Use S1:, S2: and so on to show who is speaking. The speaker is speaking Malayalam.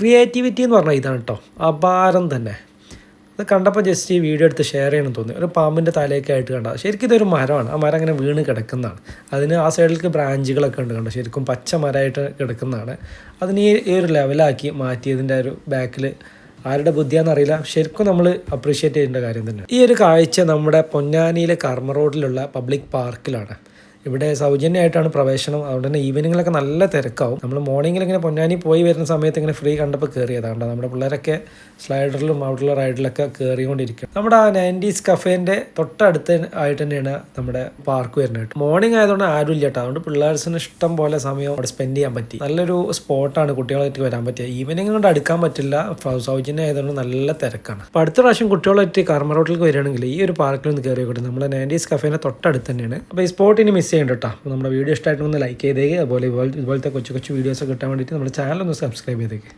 S1: ക്രിയേറ്റിവിറ്റി എന്ന് പറഞ്ഞാൽ ഇതാണ് കേട്ടോ, അപാരം തന്നെ. ഇത് കണ്ടപ്പോൾ ജസ്റ്റ് ഈ വീഡിയോ എടുത്ത് ഷെയർ ചെയ്യണമെന്ന് തോന്നി. ഒരു പാമ്പിൻ്റെ തലയൊക്കെ ആയിട്ട് കണ്ട. ശരിക്കും ഇതൊരു മരമാണ്. ആ മരം അങ്ങനെ വീണ് കിടക്കുന്നതാണ്. അതിന് ആ സൈഡിലേക്ക് ബ്രാഞ്ചുകളൊക്കെ ഉണ്ട് കണ്ടോ, ശരിക്കും പച്ച മരമായിട്ട് കിടക്കുന്നതാണ്. അതിന് ഈ ഒരു ലെവലാക്കി മാറ്റിയതിൻ്റെ ഒരു ബാക്കിൽ ആരുടെ ബുദ്ധിയാണെന്നറിയില്ല, ശരിക്കും നമ്മൾ അപ്രീഷിയേറ്റ് ചെയ്യേണ്ട കാര്യം തന്നെ. ഈ ഒരു കാഴ്ച നമ്മുടെ പൊന്നാനിയിലെ കർമ്മ റോഡിലുള്ള പബ്ലിക് പാർക്കിലാണ്. ഇവിടെ സൗജന്യമായിട്ടാണ് പ്രവേശനം. അതുകൊണ്ട് തന്നെ ഈവനിങ്ങിലൊക്കെ നല്ല തിരക്കാവും. നമ്മൾ മോർണിംഗിൽ ഇങ്ങനെ പൊന്നാനി പോയി വരുന്ന സമയത്ത് ഇങ്ങനെ ഫ്രീ കണ്ടപ്പോൾ കയറിയതാണ്. നമ്മുടെ പിള്ളേരൊക്കെ സ്ലൈഡറിലും ഔട്ട്ഡോർ റൈഡിലൊക്കെ കയറിക്കൊണ്ടിരിക്കും. നമ്മുടെ ആ 90s കഫേൻ്റെ തൊട്ടടുത്ത് ആയിട്ട് തന്നെയാണ് നമ്മുടെ പാർക്ക് വരുന്നത്. മോർണിംഗ് ആയതുകൊണ്ട് ആരും ഇല്ല കേട്ടോ. അതുകൊണ്ട് പിള്ളേഴ്സിന് ഇഷ്ടം പോലെ സമയം അവിടെ സ്പെൻഡ് ചെയ്യാൻ പറ്റി. നല്ലൊരു സ്പോട്ടാണ് കുട്ടികളായിട്ട് വരാൻ പറ്റിയ. ഈവനിങ് കൊണ്ട് അടുക്കാൻ പറ്റില്ല, സൗജന്യം ആയതുകൊണ്ട് നല്ല തിരക്കാണ്. അപ്പോൾ അടുത്ത പ്രാവശ്യം കുട്ടികളായിട്ട് കർമ്മ റോഡിലേക്ക് വരികയാണെങ്കിൽ ഈ ഒരു പാർക്കിൽ ഒന്ന് കയറിയോട്ടെ. നമ്മുടെ 90s കഫേൻ്റെ തൊട്ടടുത്ത് തന്നെയാണ്. അപ്പോൾ ഈ സ്പോട്ടിന് മിസ് ചെയ്യേണ്ട കേട്ടോ. അപ്പോൾ നമ്മുടെ വീഡിയോ ഇഷ്ടമായിട്ടൊന്ന് ലൈക്ക് ചെയ്തേക്ക്. അതുപോലെ ഇതുപോലത്തെ കൊച്ചു കൊച്ചു വീഡിയോസ് കിട്ടാൻ വേണ്ടിയിട്ട് നമ്മുടെ ചാനൽ ഒന്ന് സബ്സ്ക്രൈബ് ചെയ്തേക്ക്.